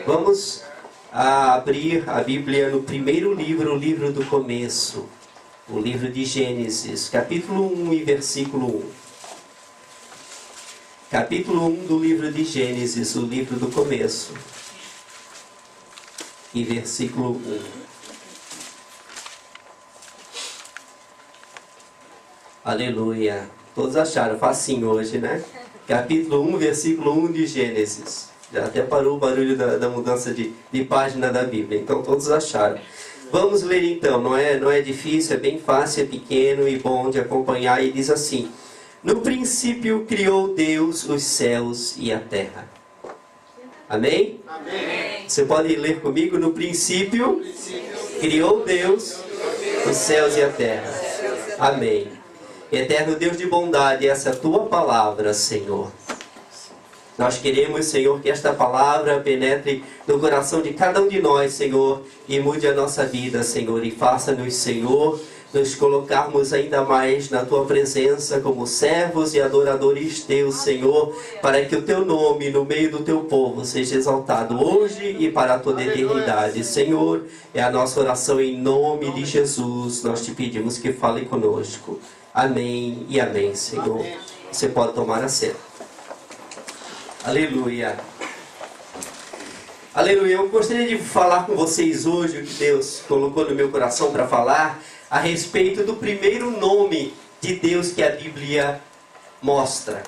Vamos abrir a Bíblia no primeiro livro, o livro do começo, o livro de Gênesis, capítulo 1 e versículo 1. Capítulo 1 do livro de Gênesis, o livro do começo, e versículo 1. Aleluia. Todos acharam facinho hoje, né? Capítulo 1, versículo 1 de Gênesis. Já até parou o barulho da mudança de página da Bíblia. Então todos acharam. Vamos ler então. Não é difícil, é bem fácil, é pequeno e bom de acompanhar. E diz assim: no princípio criou Deus os céus e a terra. Amém? Amém. Você pode ler comigo? No princípio criou Deus os céus e a terra. Amém. Eterno Deus de bondade, essa é a tua palavra, Senhor. Nós queremos, Senhor, que esta palavra penetre no coração de cada um de nós, Senhor, e mude a nossa vida, Senhor, e faça-nos, Senhor, nos colocarmos ainda mais na tua presença como servos e adoradores teus, Senhor, para que o teu nome no meio do teu povo seja exaltado hoje e para toda a eternidade. Senhor, é a nossa oração em nome de Jesus. Nós te pedimos que fale conosco. Amém e amém, Senhor. Amém. Você pode tomar assento. Aleluia. Aleluia. Eu gostaria de falar com vocês hoje o que Deus colocou no meu coração para falar a respeito do primeiro nome de Deus que a Bíblia mostra,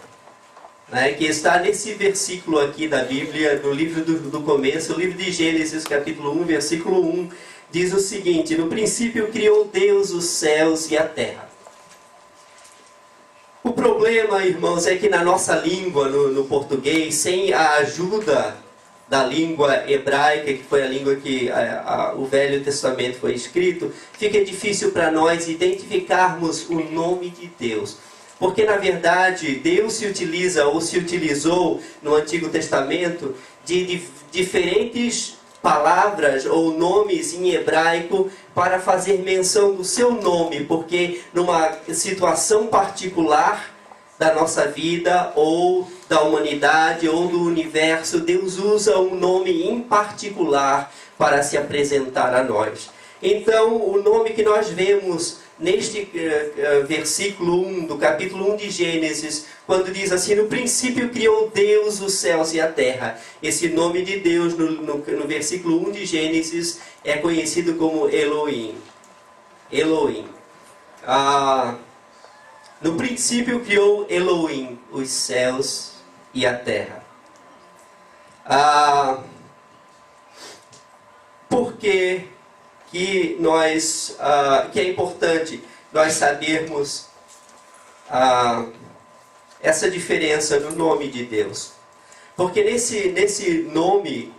né? Que está nesse versículo aqui da Bíblia, no livro do começo, o livro de Gênesis, capítulo 1, versículo 1, diz o seguinte: no princípio criou Deus os céus e a terra. O problema, irmãos, é que na nossa língua, no português, sem a ajuda da língua hebraica, que foi a língua que o Velho Testamento foi escrito, fica difícil para nós identificarmos o nome de Deus. Porque, na verdade, Deus se utiliza ou se utilizou no Antigo Testamento de diferentes palavras ou nomes em hebraico para fazer menção do seu nome, porque numa situação particular da nossa vida ou da humanidade ou do universo, Deus usa um nome em particular para se apresentar a nós. Então, o nome que nós vemos neste versículo 1 do capítulo 1 de Gênesis, quando diz assim: no princípio criou Deus os céus e a terra. Esse nome de Deus no versículo 1 de Gênesis é conhecido como Elohim. Elohim. No princípio criou Elohim os céus e a terra. Por que é importante nós sabermos essa diferença no nome de Deus? Porque nesse nome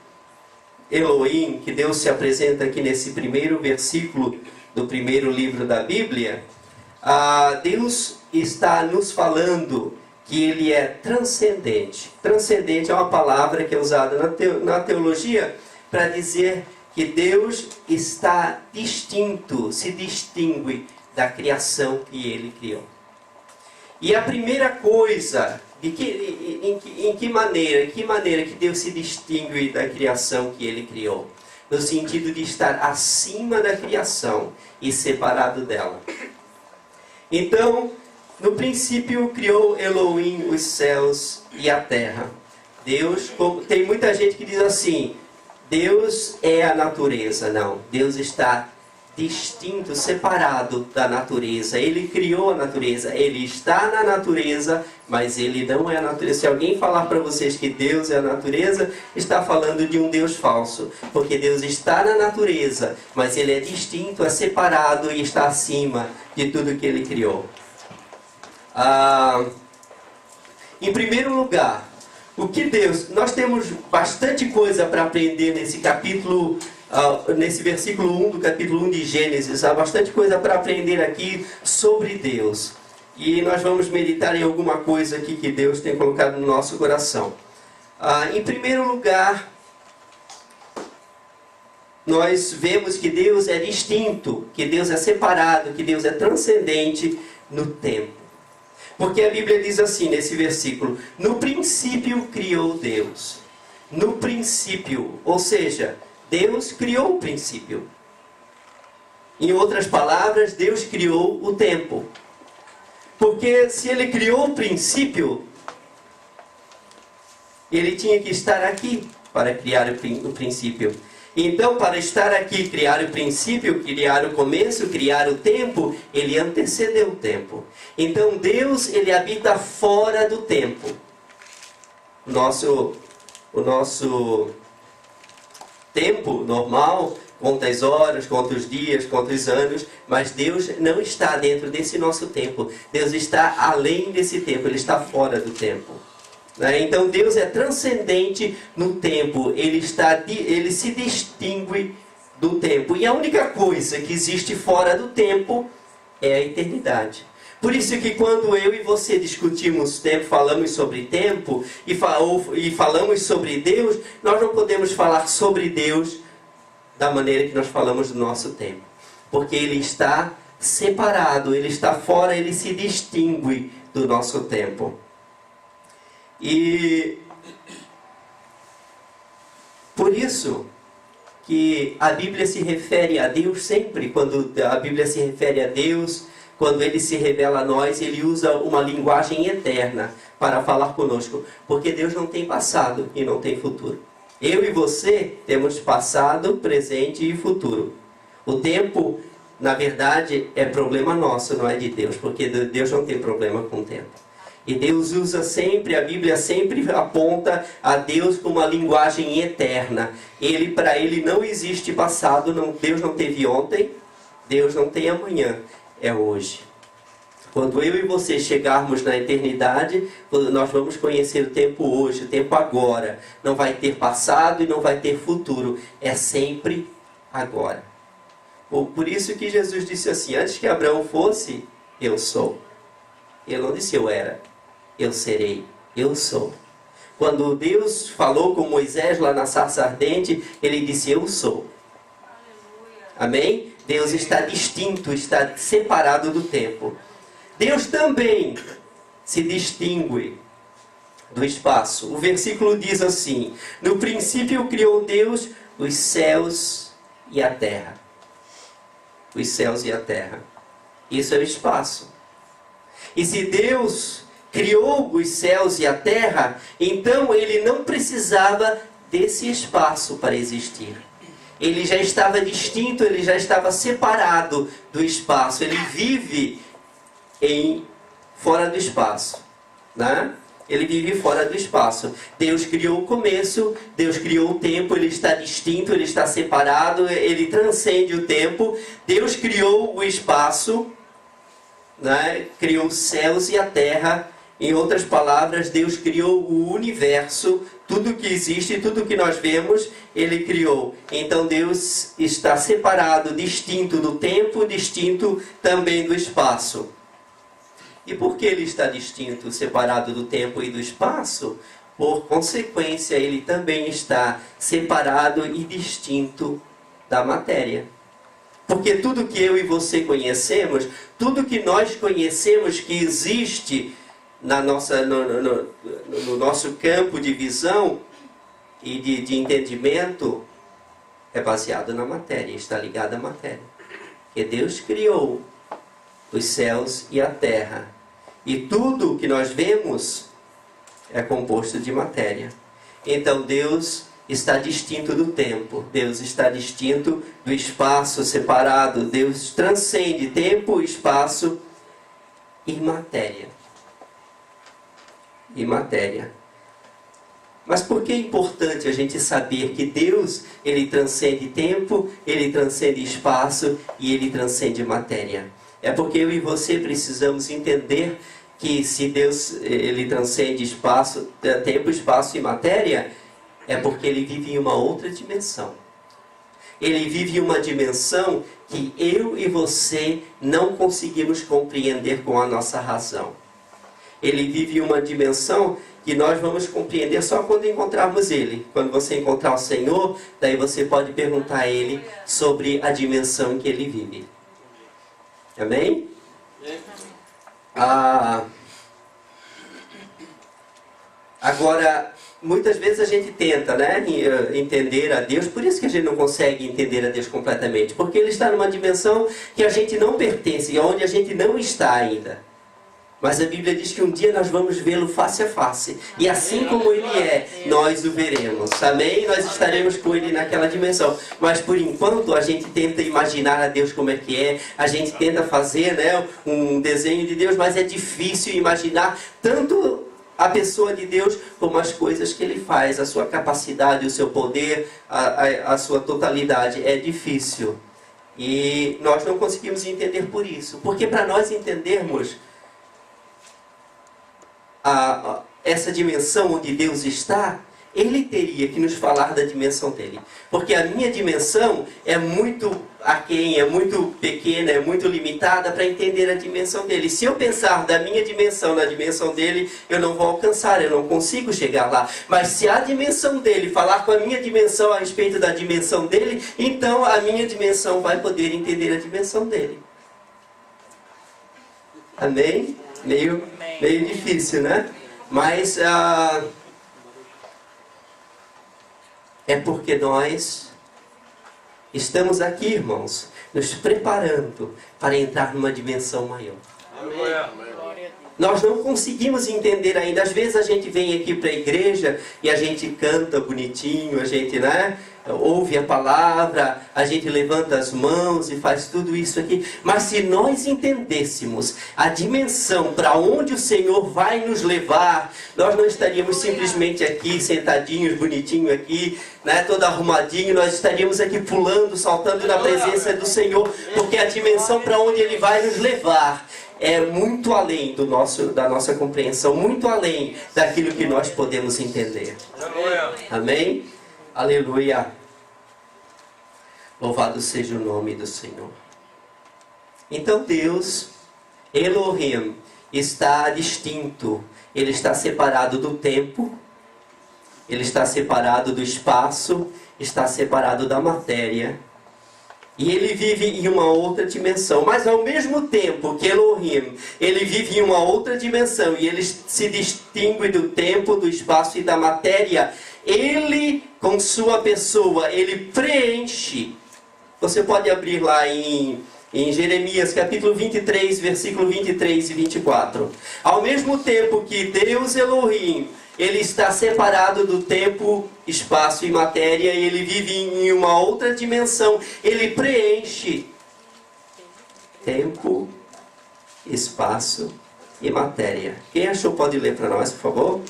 Elohim, que Deus se apresenta aqui nesse primeiro versículo do primeiro livro da Bíblia, Deus está nos falando que Ele é transcendente. Transcendente é uma palavra que é usada na teologia para dizer que Deus está distinto, se distingue da criação que Ele criou. E a primeira coisa, em que maneira que Deus se distingue da criação que Ele criou? No sentido de estar acima da criação e separado dela. Então, no princípio criou Elohim os céus e a terra. Deus, tem muita gente que diz assim: Deus é a natureza. Não, Deus está distinto, separado da natureza. Ele criou a natureza, Ele está na natureza, mas Ele não é a natureza. Se alguém falar para vocês que Deus é a natureza, está falando de um Deus falso. Porque Deus está na natureza, mas Ele é distinto, é separado e está acima de tudo que Ele criou. Em primeiro lugar, o que Deus... Nós temos bastante coisa para aprender nesse capítulo, nesse versículo 1 do capítulo 1 de Gênesis. Há bastante coisa para aprender aqui sobre Deus. E nós vamos meditar em alguma coisa aqui que Deus tem colocado no nosso coração. Em primeiro lugar, nós vemos que Deus é distinto, que Deus é separado, que Deus é transcendente no tempo. Porque a Bíblia diz assim nesse versículo: no princípio criou Deus. no princípio. Ou seja, Deus criou o princípio. Em outras palavras, Deus criou o tempo. Porque se Ele criou o princípio, Ele tinha que estar aqui para criar o princípio. Então, para estar aqui, criar o princípio, criar o começo, criar o tempo, Ele antecedeu o tempo. Então, Deus, Ele habita fora do tempo. O nosso tempo normal, conta as horas, conta os dias, conta os anos, mas Deus não está dentro desse nosso tempo. Deus está além desse tempo, Ele está fora do tempo. Então Deus é transcendente no tempo, Ele se distingue do tempo. E a única coisa que existe fora do tempo é a eternidade. Por isso que quando eu e você discutimos tempo, falamos sobre tempo e falamos sobre Deus, nós não podemos falar sobre Deus da maneira que nós falamos do nosso tempo. Porque Ele está separado, Ele está fora, Ele se distingue do nosso tempo. E por isso que a Bíblia se refere a Deus sempre, quando a Bíblia se refere a Deus, quando Ele se revela a nós, Ele usa uma linguagem eterna para falar conosco. Porque Deus não tem passado e não tem futuro. Eu e você temos passado, presente e futuro. O tempo, na verdade, é problema nosso, não é de Deus, porque Deus não tem problema com o tempo. E Deus usa sempre, a Bíblia sempre aponta a Deus com uma linguagem eterna. Para Ele não existe passado, Deus não teve ontem, Deus não tem amanhã, é hoje. Quando eu e você chegarmos na eternidade, nós vamos conhecer o tempo hoje, o tempo agora. Não vai ter passado e não vai ter futuro. É sempre agora. Por isso que Jesus disse assim, antes que Abraão fosse, eu sou. Ele não disse eu era, eu serei, eu sou. Quando Deus falou com Moisés lá na sarça ardente, Ele disse eu sou. Amém? Deus está distinto, está separado do tempo. Deus também se distingue do espaço. O versículo diz assim, no princípio criou Deus os céus e a terra. Os céus e a terra. Isso é o espaço. E se Deus criou os céus e a terra, então Ele não precisava desse espaço para existir. Ele já estava distinto, Ele já estava separado do espaço. Ele vive fora do espaço, né? Ele vive fora do espaço. Deus criou o começo, Deus criou o tempo, Ele está distinto, Ele está separado, Ele transcende o tempo. Deus criou o espaço, né? Criou os céus e a terra. Em outras palavras, Deus criou o universo, tudo que existe, tudo que nós vemos, Ele criou. Então Deus está separado, distinto do tempo, distinto também do espaço. E por que Ele está distinto, separado do tempo e do espaço? Por consequência, Ele também está separado e distinto da matéria. Porque tudo que eu e você conhecemos, tudo que nós conhecemos que existe no nosso campo de visão e de entendimento, é baseado na matéria, está ligado à matéria. Porque Deus criou os céus e a terra. E tudo que nós vemos é composto de matéria. Então Deus está distinto do tempo. Deus está distinto do espaço separado. Deus transcende tempo, espaço e matéria. E matéria. Mas por que é importante a gente saber que Deus, Ele transcende tempo, Ele transcende espaço e Ele transcende matéria? É porque eu e você precisamos entender que se Deus Ele transcende espaço, tempo, espaço e matéria, é porque Ele vive em uma outra dimensão. Ele vive em uma dimensão que eu e você não conseguimos compreender com a nossa razão. Ele vive em uma dimensão que nós vamos compreender só quando encontrarmos Ele. Quando você encontrar o Senhor, daí você pode perguntar a Ele sobre a dimensão em que Ele vive. Amém? Agora, muitas vezes a gente tenta, né, entender a Deus, por isso que a gente não consegue entender a Deus completamente, porque Ele está numa dimensão que a gente não pertence, onde a gente não está ainda. Mas a Bíblia diz que um dia nós vamos vê-lo face a face. E assim como Ele é, nós o veremos. Amém? Nós estaremos com Ele naquela dimensão. Mas por enquanto a gente tenta imaginar a Deus como é que é. A gente tenta fazer, né, um desenho de Deus, mas é difícil imaginar tanto a pessoa de Deus como as coisas que Ele faz. A sua capacidade, o seu poder, a sua totalidade. É difícil. E nós não conseguimos entender por isso. Porque para nós entendermos essa dimensão onde Deus está, Ele teria que nos falar da dimensão dele. Porque a minha dimensão é muito aquém, é muito pequena, é muito limitada para entender a dimensão dele. Se eu pensar da minha dimensão na dimensão dele, eu não vou alcançar, eu não consigo chegar lá. Mas se a dimensão dele falar com a minha dimensão a respeito da dimensão dele, então a minha dimensão vai poder entender a dimensão dele. Amém? Meio difícil, né? Mas é porque nós estamos aqui, irmãos, nos preparando para entrar numa dimensão maior. Nós não conseguimos entender ainda. Às vezes a gente vem aqui para a igreja e a gente canta bonitinho, a gente, né, ouve a palavra, a gente levanta as mãos e faz tudo isso aqui. Mas se nós entendêssemos a dimensão para onde o Senhor vai nos levar, nós não estaríamos simplesmente aqui, sentadinhos, bonitinho aqui, né, todo arrumadinho. Nós estaríamos aqui pulando, saltando na presença do Senhor, porque a dimensão para onde Ele vai nos levar é muito além da nossa compreensão, muito além daquilo que nós podemos entender. Amém? Aleluia. Louvado seja o nome do Senhor. Então Deus, Elohim, está distinto. Ele está separado do tempo, Ele está separado do espaço, está separado da matéria. E Ele vive em uma outra dimensão. Mas ao mesmo tempo que Elohim, Ele vive em uma outra dimensão e Ele se distingue do tempo, do espaço e da matéria, Ele, com sua pessoa, Ele preenche. Você pode abrir lá em Jeremias capítulo 23, versículo 23 e 24. Ao mesmo tempo que Deus Elohim, Ele está separado do tempo, espaço e matéria, e Ele vive em uma outra dimensão. Ele preenche tempo, espaço e matéria. Quem achou pode ler para nós, por favor?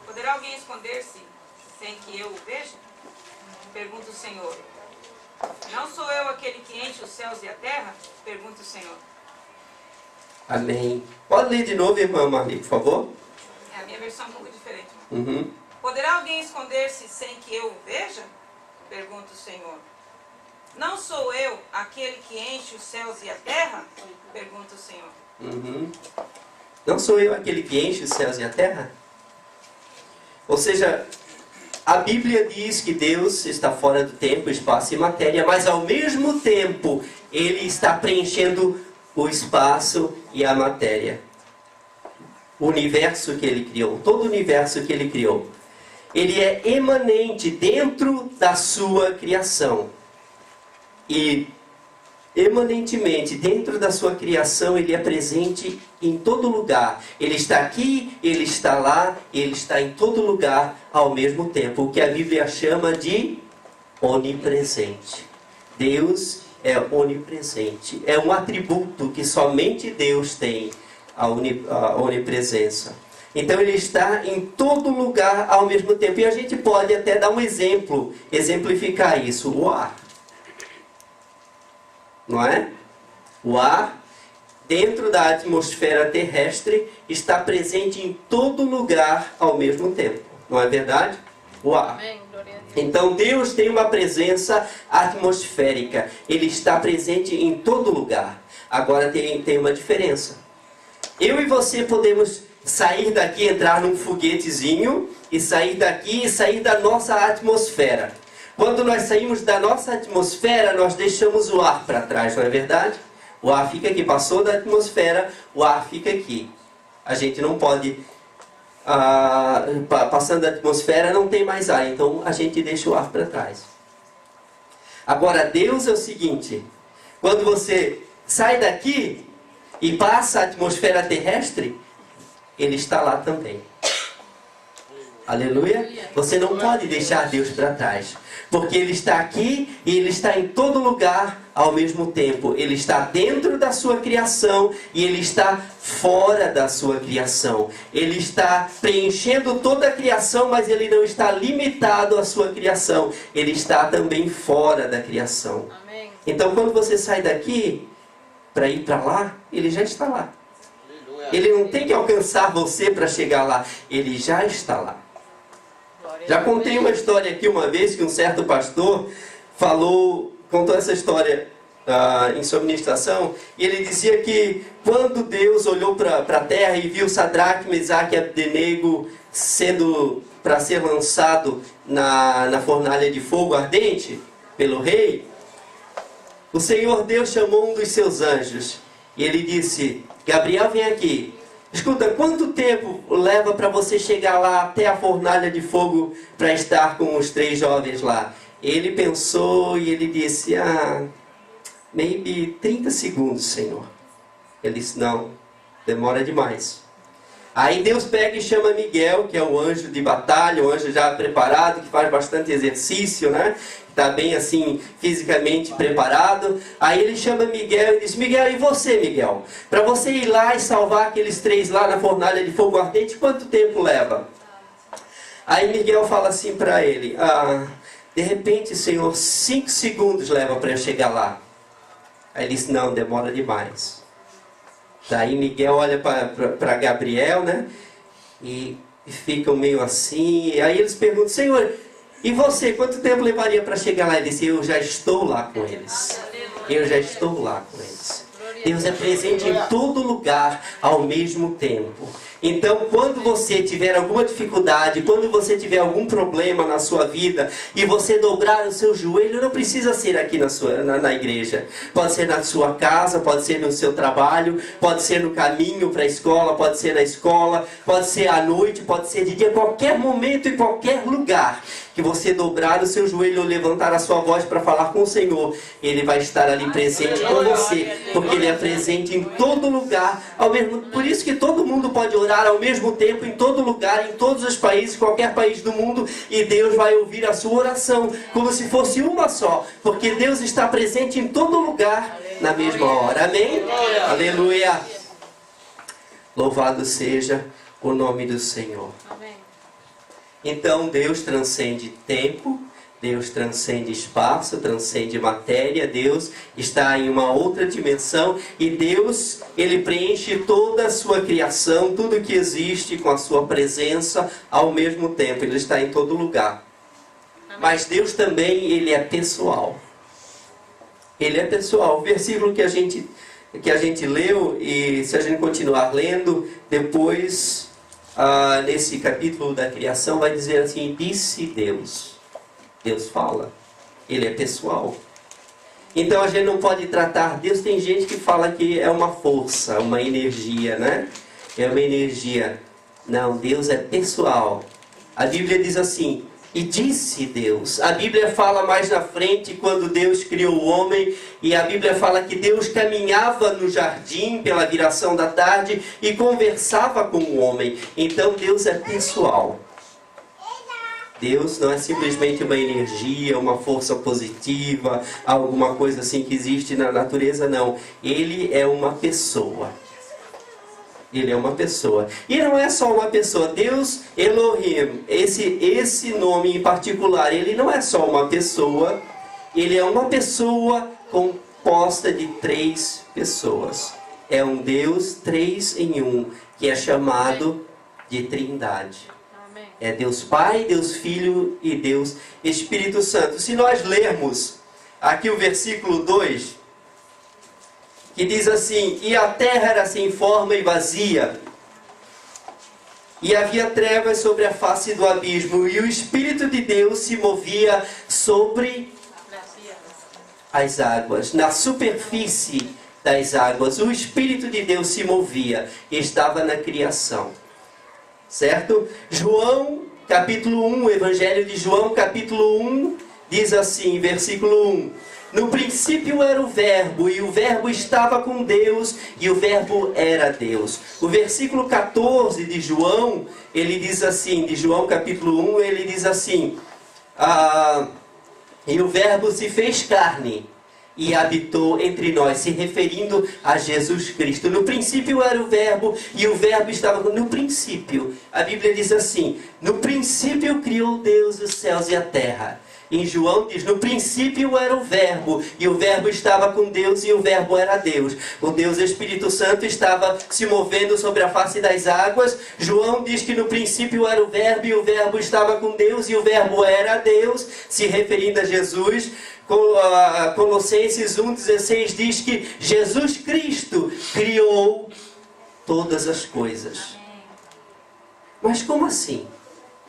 Poderá alguém esconder-se sem que eu o veja? Pergunta o Senhor. Não sou eu aquele que enche os céus e a terra? Pergunta o Senhor. Amém. Pode ler de novo, irmã Marli, por favor? A minha versão é um pouco diferente. Uhum. Poderá alguém esconder-se sem que eu o veja? Pergunta o Senhor. Não sou eu aquele que enche os céus e a terra? Pergunta o Senhor. Uhum. Não sou eu aquele que enche os céus e a terra? Ou seja, a Bíblia diz que Deus está fora do tempo, espaço e matéria, mas ao mesmo tempo Ele está preenchendo o espaço e a matéria. O universo que Ele criou, todo o universo que Ele criou, ele é emanente dentro da sua criação. E emanentemente dentro da sua criação, Ele é presente em todo lugar. Ele está aqui, Ele está lá, Ele está em todo lugar ao mesmo tempo. O que a Bíblia chama de onipresente. Deus é onipresente. É um atributo que somente Deus tem, a onipresença. Então Ele está em todo lugar ao mesmo tempo. E a gente pode até dar um exemplo, exemplificar isso. O ar. Não é? O ar, dentro da atmosfera terrestre, está presente em todo lugar ao mesmo tempo. Não é verdade? O ar. Então Deus tem uma presença atmosférica. Ele está presente em todo lugar. Agora tem uma diferença. Eu e você podemos sair daqui, entrar num foguetezinho e sair daqui e sair da nossa atmosfera. Quando nós saímos da nossa atmosfera, nós deixamos o ar para trás, não é verdade? O ar fica aqui, passou da atmosfera, o ar fica aqui. A gente não pode passando a atmosfera, não tem mais ar. Então a gente deixa o ar para trás. Agora, Deus é o seguinte: quando você sai daqui e passa a atmosfera terrestre, Ele está lá também. Aleluia. Você não pode deixar Deus para trás, porque Ele está aqui e Ele está em todo lugar ao mesmo tempo. Ele está dentro da sua criação e Ele está fora da sua criação. Ele está preenchendo toda a criação, mas Ele não está limitado à sua criação. Ele está também fora da criação. Amém. Então, quando você sai daqui para ir para lá, Ele já está lá. Ele não tem que alcançar você para chegar lá. Ele já está lá. Já contei uma história aqui uma vez que um certo pastor contou essa história em sua ministração, e ele dizia que quando Deus olhou para a terra e viu Sadraque, Mesaque e Abdenego para ser lançado na fornalha de fogo ardente pelo rei, o Senhor Deus chamou um dos seus anjos e ele disse: Gabriel, vem aqui. Escuta, quanto tempo leva para você chegar lá até a fornalha de fogo para estar com os 3 jovens lá? Ele pensou e ele disse: maybe 30 segundos, Senhor. Ele disse: não, demora demais. Aí Deus pega e chama Miguel, que é o anjo de batalha, o anjo já preparado, que faz bastante exercício, né? Está bem assim, fisicamente preparado. Aí ele chama Miguel e diz: Miguel, e você, Miguel? Para você ir lá e salvar aqueles 3 lá na fornalha de fogo ardente, quanto tempo leva? Aí Miguel fala assim para ele: de repente, Senhor, 5 segundos leva para eu chegar lá. Aí ele disse: não, demora demais. Daí Miguel olha para Gabriel, né? E ficam meio assim. E aí eles perguntam: Senhor, e você, quanto tempo levaria para chegar lá? Ele disse: eu já estou lá com eles. Eu já estou lá com eles. Deus é presente em todo lugar ao mesmo tempo. Então, quando você tiver alguma dificuldade, quando você tiver algum problema na sua vida e você dobrar o seu joelho, não precisa ser aqui na igreja. Pode ser na sua casa, pode ser no seu trabalho, pode ser no caminho para a escola, pode ser na escola, pode ser à noite, pode ser de dia, qualquer momento e qualquer lugar que você dobrar o seu joelho ou levantar a sua voz para falar com o Senhor, Ele vai estar ali presente com você, porque Ele é presente em todo lugar, por isso que todo mundo pode orar ao mesmo tempo, em todo lugar, em todos os países, qualquer país do mundo, e Deus vai ouvir a sua oração, como se fosse uma só, porque Deus está presente em todo lugar, na mesma hora. Amém? Aleluia! Louvado seja o nome do Senhor. Amém. Então Deus transcende tempo, Deus transcende espaço, transcende matéria, Deus está em uma outra dimensão e Deus, Ele preenche toda a sua criação, tudo que existe com a sua presença ao mesmo tempo, Ele está em todo lugar. Mas Deus também, Ele é pessoal. Ele é pessoal. O versículo que a gente leu, e se a gente continuar lendo, depois... nesse capítulo da criação vai dizer assim: disse Deus. Deus fala, Ele é pessoal. Então a gente não pode tratar Deus. Tem gente que fala que é uma força, uma energia, né? É uma energia. Não, Deus é pessoal. A Bíblia diz assim: e disse Deus. A Bíblia fala mais na frente, quando Deus criou o homem, e a Bíblia fala que Deus caminhava no jardim pela viração da tarde e conversava com o homem. Então Deus é pessoal. Deus não é simplesmente uma energia, uma força positiva, alguma coisa assim que existe na natureza, não. Ele é uma pessoa. Ele é uma pessoa. E não é só uma pessoa. Deus Elohim, esse nome em particular, Ele não é só uma pessoa. Ele é uma pessoa composta de 3 pessoas. É um Deus 3 em 1, que é chamado de Trindade. Amém. É Deus Pai, Deus Filho e Deus Espírito Santo. Se nós lermos aqui o versículo 2... que diz assim: e a terra era sem forma e vazia, e havia trevas sobre a face do abismo, e o Espírito de Deus se movia sobre as águas, na superfície das águas. O Espírito de Deus se movia, estava na criação. certo? João, capítulo 1, Evangelho de João, capítulo 1, diz assim, versículo 1. No princípio era o Verbo, e o Verbo estava com Deus, e o Verbo era Deus. O versículo 14 de João, ele diz assim, de João capítulo 1, ele diz assim, e o Verbo se fez carne e habitou entre nós, se referindo a Jesus Cristo. No princípio era o Verbo, e o Verbo estava... No princípio, a Bíblia diz assim, no princípio criou Deus os céus e a terra. Em João diz, no princípio era o Verbo, e o Verbo estava com Deus, e o Verbo era Deus. O Deus Espírito Santo estava se movendo sobre a face das águas. João diz que no princípio era o Verbo, e o Verbo estava com Deus, e o Verbo era Deus, se referindo a Jesus. Colossenses 1,16 diz que Jesus Cristo criou todas as coisas. Mas como assim?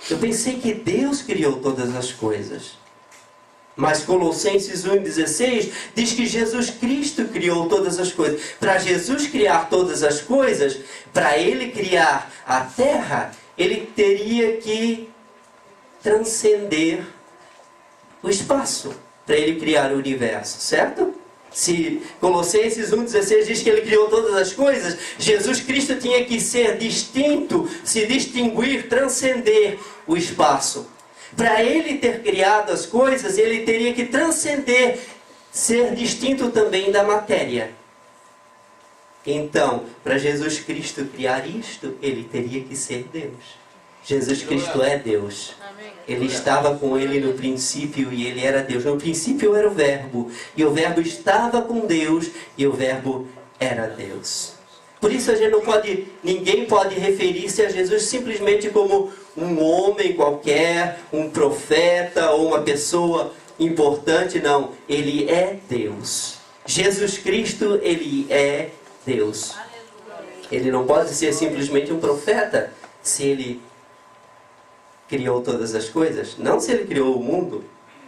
Eu pensei que Deus criou todas as coisas. Mas Colossenses 1,16 diz que Jesus Cristo criou todas as coisas. Para Jesus criar todas as coisas, para Ele criar a terra, Ele teria que transcender o espaço. Para Ele criar o universo, certo? Se Colossenses 1,16 diz que Ele criou todas as coisas, Jesus Cristo tinha que ser distinto, se distinguir, transcender o espaço. Para Ele ter criado as coisas, Ele teria que transcender, ser distinto também da matéria. Então, para Jesus Cristo criar isto, Ele teria que ser Deus. Jesus Cristo é Deus. Ele estava com Ele no princípio e Ele era Deus. No princípio era o Verbo, e o Verbo estava com Deus, e o Verbo era Deus. Por isso ninguém pode referir-se a Jesus simplesmente como um homem qualquer, um profeta ou uma pessoa importante. Não, Ele é Deus. Jesus Cristo, Ele é Deus. Ele não pode ser simplesmente um profeta se Ele criou todas as coisas. Não se Ele criou o mundo,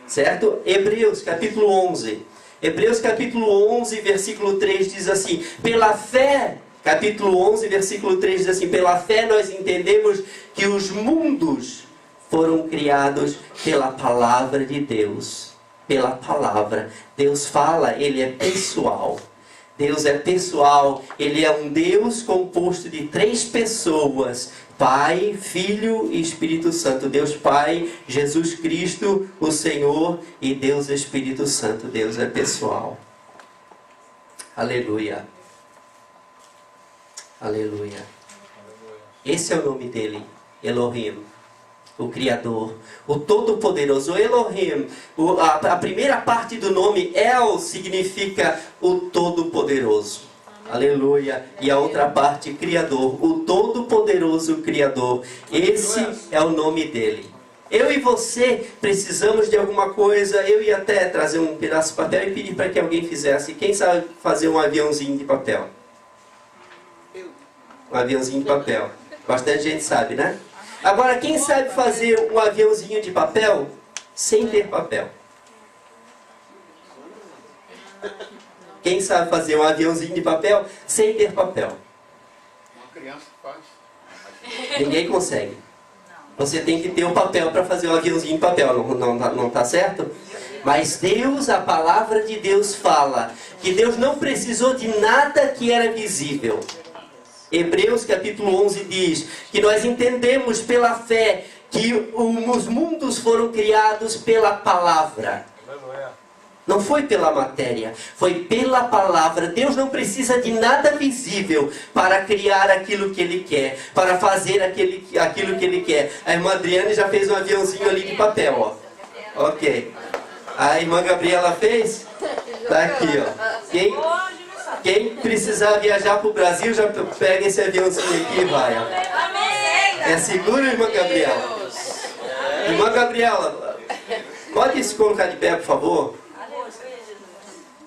certo? Hebreus capítulo 11. Hebreus capítulo 11, versículo 3 diz assim, pela fé... Capítulo 11, versículo 3 diz assim, pela fé nós entendemos que os mundos foram criados pela palavra de Deus. Pela palavra. Deus fala, Ele é pessoal. Deus é pessoal. Ele é um Deus composto de 3 pessoas. Pai, Filho e Espírito Santo. Deus Pai, Jesus Cristo, o Senhor, e Deus Espírito Santo. Deus é pessoal. Aleluia. Aleluia. Esse é o nome dele, Elohim, o Criador, o Todo-Poderoso. O Elohim, a primeira parte do nome El significa o Todo-Poderoso. Aleluia. E a outra parte, Criador, o Todo-Poderoso Criador. Esse é o nome dele. Eu e você precisamos de alguma coisa. Eu ia até trazer um pedaço de papel e pedir para que alguém fizesse. Quem sabe fazer um aviãozinho de papel? Um aviãozinho de papel. Bastante gente sabe, né? Agora, quem sabe fazer um aviãozinho de papel sem ter papel? Quem sabe fazer um aviãozinho de papel sem ter papel? Uma criança faz. Ninguém consegue. Você tem que ter o papel para fazer um aviãozinho de papel, não tá certo? Mas Deus, a palavra de Deus fala que Deus não precisou de nada que era visível. Hebreus capítulo 11 diz que nós entendemos pela fé que os mundos foram criados pela palavra. Não foi pela matéria, foi pela palavra. Deus não precisa de nada visível para criar aquilo que Ele quer, para fazer aquilo que Ele quer. A irmã Adriane já fez um aviãozinho ali de papel, ó. Ok. A irmã Gabriela fez? Tá aqui, ó. Quem precisar viajar para o Brasil, já pega esse aviãozinho aqui e vai. Ó. É seguro, irmã Gabriela? Irmã Gabriela, pode se colocar de pé, por favor?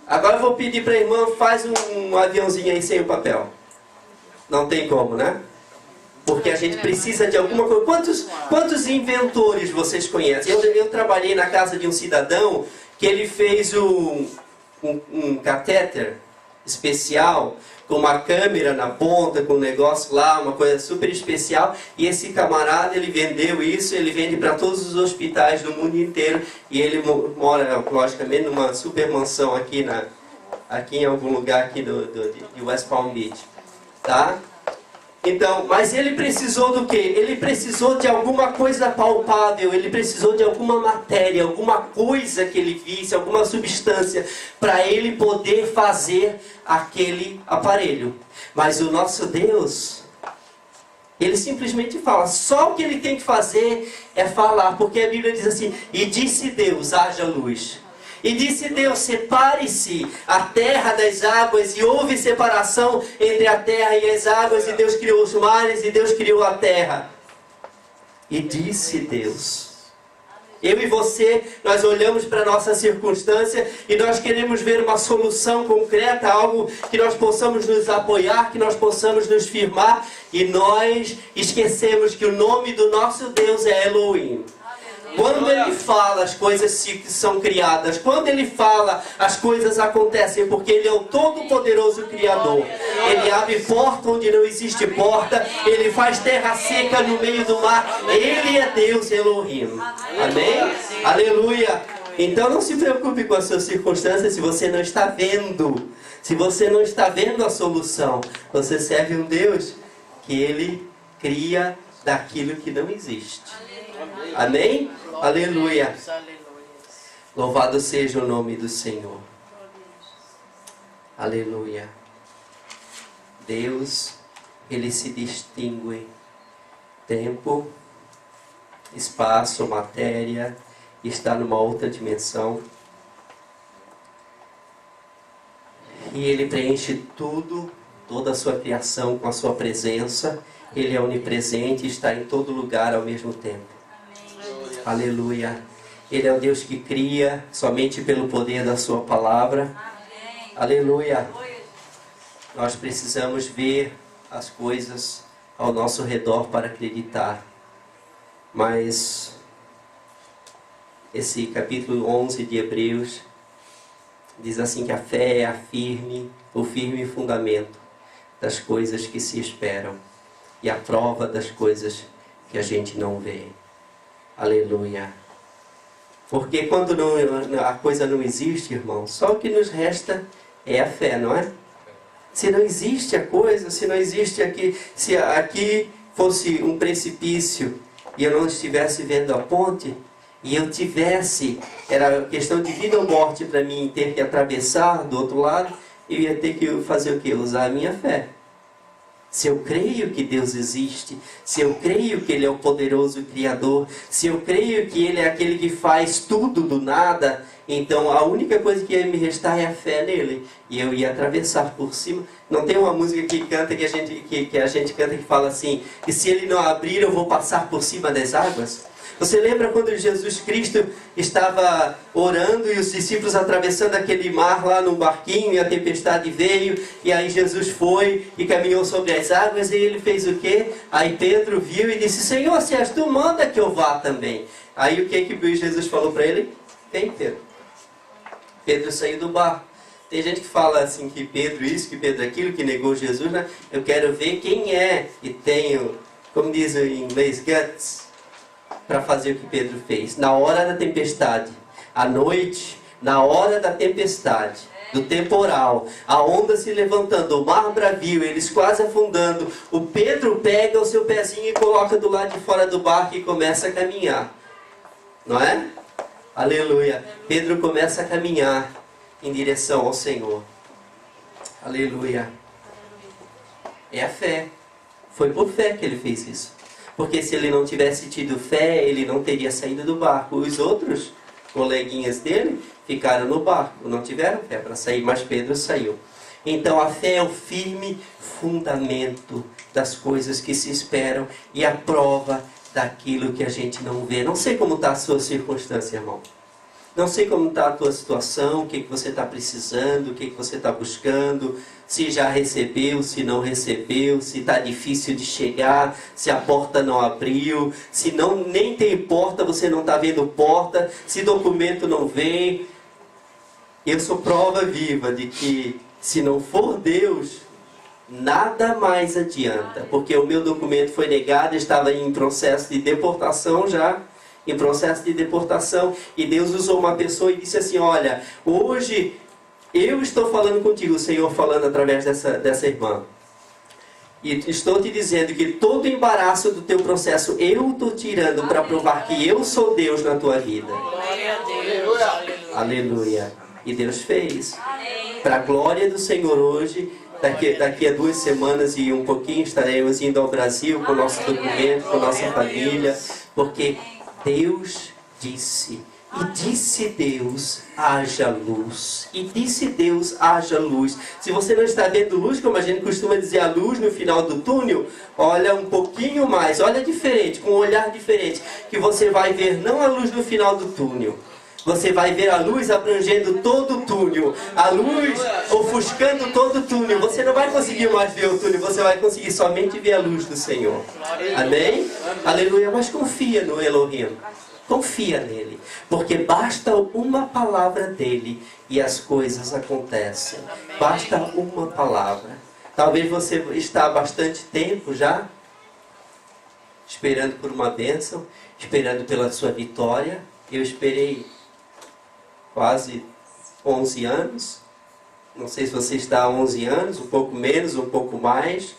Agora eu vou pedir para a irmã, faz um aviãozinho aí sem o papel. Não tem como, né? Porque a gente precisa de alguma coisa. Quantos inventores vocês conhecem? Eu trabalhei na casa de um cidadão que ele fez um catéter especial, com uma câmera na ponta, com um negócio lá, uma coisa super especial. E esse camarada, ele vendeu isso, ele vende para todos os hospitais do mundo inteiro. E ele mora, logicamente, numa super mansão aqui em algum lugar aqui de West Palm Beach. Tá? Então, mas ele precisou do quê? Ele precisou de alguma coisa palpável, ele precisou de alguma matéria, alguma coisa que ele visse, alguma substância, para ele poder fazer aquele aparelho. Mas o nosso Deus, ele simplesmente fala, só o que ele tem que fazer é falar, porque a Bíblia diz assim, e disse Deus, haja luz. E disse Deus, separe-se a terra das águas, e houve separação entre a terra e as águas, e Deus criou os mares, e Deus criou a terra. E disse Deus. Eu e você, nós olhamos para a nossa circunstância, e nós queremos ver uma solução concreta, algo que nós possamos nos apoiar, que nós possamos nos firmar, e nós esquecemos que o nome do nosso Deus é Elohim. Quando ele fala, as coisas são criadas. Quando ele fala, as coisas acontecem. Porque ele é o todo-poderoso Criador. Ele abre porta onde não existe porta. Ele faz terra seca no meio do mar. Ele é Deus Elohim. Amém? Aleluia. Então não se preocupe com as suas circunstâncias se você não está vendo. Se você não está vendo a solução. Você serve um Deus que ele cria daquilo que não existe. Amém? Aleluia. Louvado seja o nome do Senhor. Aleluia. Deus, ele se distingue. Tempo, espaço, matéria, está numa outra dimensão. E ele preenche tudo, toda a sua criação com a sua presença. Ele é onipresente e está em todo lugar ao mesmo tempo. Aleluia. Ele é o Deus que cria somente pelo poder da sua palavra. Amém. Aleluia. Nós precisamos ver as coisas ao nosso redor para acreditar. Mas esse capítulo 11 de Hebreus diz assim que a fé é o firme fundamento das coisas que se esperam e a prova das coisas que a gente não vê. Aleluia. Porque quando a coisa não existe, irmão, só o que nos resta é a fé, não é? Se não existe a coisa, se não existe aqui, se aqui fosse um precipício e eu não estivesse vendo a ponte, e eu tivesse, era questão de vida ou morte para mim ter que atravessar do outro lado, eu ia ter que fazer o quê? Usar a minha fé. Se eu creio que Deus existe, se eu creio que Ele é o poderoso Criador, se eu creio que Ele é aquele que faz tudo do nada, então a única coisa que ia me restar é a fé nele. E eu ia atravessar por cima. Não tem uma música que canta que a gente canta que fala assim, que se Ele não abrir eu vou passar por cima das águas? Você lembra quando Jesus Cristo estava orando e os discípulos atravessando aquele mar lá num barquinho e a tempestade veio e aí Jesus foi e caminhou sobre as águas e ele fez o quê? Aí Pedro viu e disse, Senhor, se és tu, manda que eu vá também. Aí o que Jesus falou para ele? Vem, Pedro. Pedro saiu do barco. Tem gente que fala assim que Pedro isso, que Pedro aquilo, que negou Jesus, né? Eu quero ver quem é e tenho, como diz em inglês, guts, para fazer o que Pedro fez. Na hora da tempestade, à noite, na hora da tempestade, do temporal, a onda se levantando, o mar bravio, eles quase afundando, o Pedro pega o seu pezinho e coloca do lado de fora do barco e começa a caminhar. Não é? Aleluia. Pedro começa a caminhar em direção ao Senhor. Aleluia. É a fé. Foi por fé que ele fez isso. Porque se ele não tivesse tido fé, ele não teria saído do barco. Os outros coleguinhas dele ficaram no barco, não tiveram fé para sair, mas Pedro saiu. Então a fé é o firme fundamento das coisas que se esperam e a prova daquilo que a gente não vê. Não sei como está a sua circunstância, irmão. Não sei como está a tua situação, o que você está precisando, o que você está buscando, se já recebeu, se não recebeu, se está difícil de chegar, se a porta não abriu, se não, nem tem porta, você não está vendo porta, se documento não vem. Eu sou prova viva de que Se não for Deus, nada mais adianta. Porque o meu documento foi negado, estava em processo de deportação já. Em processo de deportação. E Deus usou uma pessoa e disse assim, olha, hoje eu estou falando contigo, o Senhor falando através dessa irmã. E estou te dizendo que todo embaraço do teu processo eu estou tirando para provar que eu sou Deus na tua vida. Glória a Deus. Aleluia. E Deus fez. Para a glória do Senhor hoje, daqui a 2 semanas e um pouquinho estaremos indo ao Brasil com o nosso documento, com a nossa família. Porque Deus disse. E disse Deus, haja luz. E disse Deus, haja luz. Se você não está vendo luz, como a gente costuma dizer, a luz no final do túnel, olha um pouquinho mais, olha diferente, com um olhar diferente, que você vai ver não a luz no final do túnel. Você vai ver a luz abrangendo todo o túnel. A luz ofuscando todo o túnel. Você não vai conseguir mais ver o túnel, você vai conseguir somente ver a luz do Senhor. Amém? Aleluia. Mas confia no Elohim. Confia nele, porque basta uma palavra dele e as coisas acontecem. Basta uma palavra. Talvez você está há bastante tempo já esperando por uma bênção, esperando pela sua vitória. Eu esperei quase 11 anos. Não sei se você está há 11 anos, um pouco menos, um pouco mais.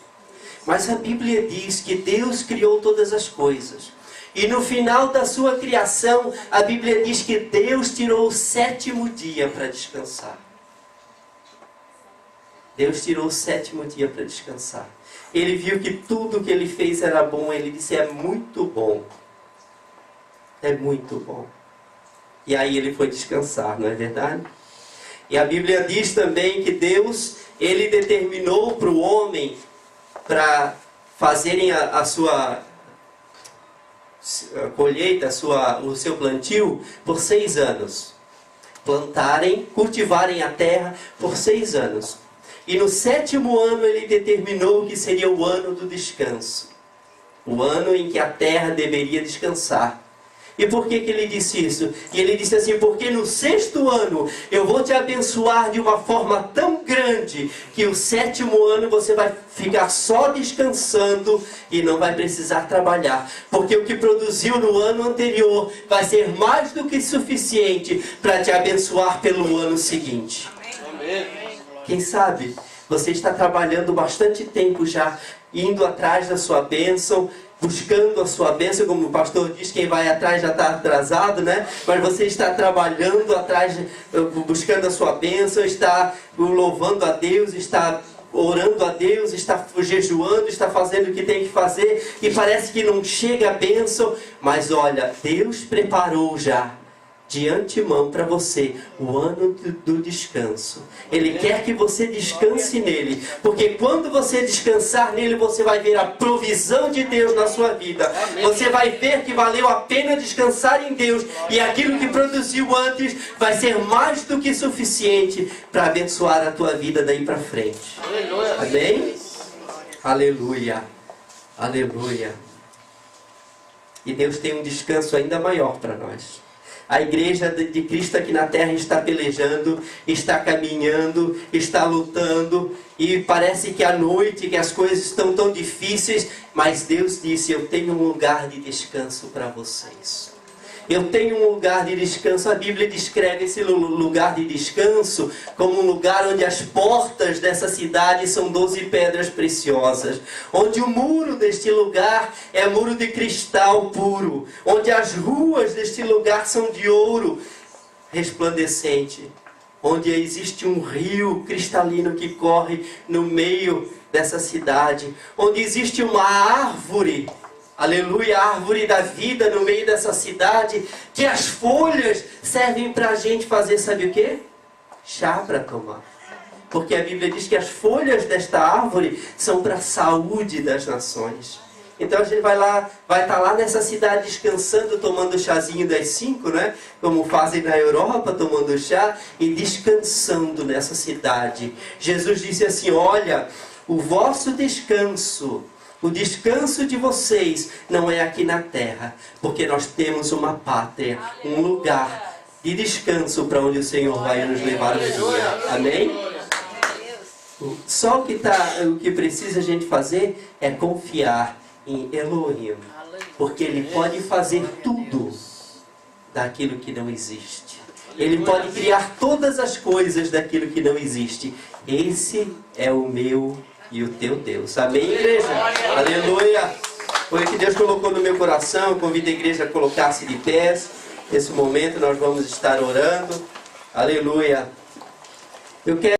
Mas a Bíblia diz que Deus criou todas as coisas. E no final da sua criação, a Bíblia diz que Deus tirou o 7º dia para descansar. Deus tirou o 7º dia para descansar. Ele viu que tudo que ele fez era bom. Ele disse, é muito bom. É muito bom. E aí ele foi descansar, não é verdade? E a Bíblia diz também que Deus, ele determinou para o homem, para fazerem a sua colheita, o seu plantio, por 6 anos. Plantarem, cultivarem a terra por 6 anos. E no 7º ano ele determinou que seria o ano do descanso. O ano em que a terra deveria descansar. E por que ele disse isso? E ele disse assim, porque no 6º ano eu vou te abençoar de uma forma tão grande que o 7º ano você vai ficar só descansando e não vai precisar trabalhar. Porque o que produziu no ano anterior vai ser mais do que suficiente para te abençoar pelo ano seguinte. Amém. Quem sabe você está trabalhando bastante tempo já, indo atrás da sua bênção, buscando a sua bênção, como o pastor diz, quem vai atrás já está atrasado, né? Mas você está trabalhando atrás, buscando a sua bênção, está louvando a Deus, está orando a Deus, está jejuando, está fazendo o que tem que fazer, e parece que não chega a bênção, mas olha, Deus preparou já, de antemão para você, o ano do descanso. Ele quer que você descanse nele, porque quando você descansar nele, você vai ver a provisão de Deus na sua vida. Você vai ver que valeu a pena descansar em Deus, e aquilo que produziu antes vai ser mais do que suficiente para abençoar a tua vida daí para frente. Amém? Aleluia. Aleluia. E Deus tem um descanso ainda maior para nós. A igreja de Cristo aqui na terra está pelejando, está caminhando, está lutando, e parece que à noite, que as coisas estão tão difíceis, mas Deus disse, eu tenho um lugar de descanso para vocês. Eu tenho um lugar de descanso. A Bíblia descreve esse lugar de descanso como um lugar onde as portas dessa cidade são 12 pedras preciosas. Onde o muro deste lugar é muro de cristal puro. Onde as ruas deste lugar são de ouro resplandecente. Onde existe um rio cristalino que corre no meio dessa cidade. Onde existe uma árvore, aleluia, a árvore da vida no meio dessa cidade, que as folhas servem para a gente fazer, sabe o quê? Chá para tomar. Porque a Bíblia diz que as folhas desta árvore são para a saúde das nações. Então a gente vai estar lá nessa cidade descansando, tomando chazinho das 5, né? Como fazem na Europa, tomando chá e descansando nessa cidade. Jesus disse assim, olha, o vosso descanso, o descanso de vocês não é aqui na terra, porque nós temos uma pátria, um lugar de descanso para onde o Senhor vai nos levar um dia. Amém? Só o que precisa a gente fazer é confiar em Elohim. Porque Ele pode fazer tudo daquilo que não existe. Ele pode criar todas as coisas daquilo que não existe. Esse é o meu e o teu Deus. Amém, igreja? Aleluia! Foi o que Deus colocou no meu coração. Eu convido a igreja a colocar-se de pés. Nesse momento nós vamos estar orando. Aleluia! Eu quero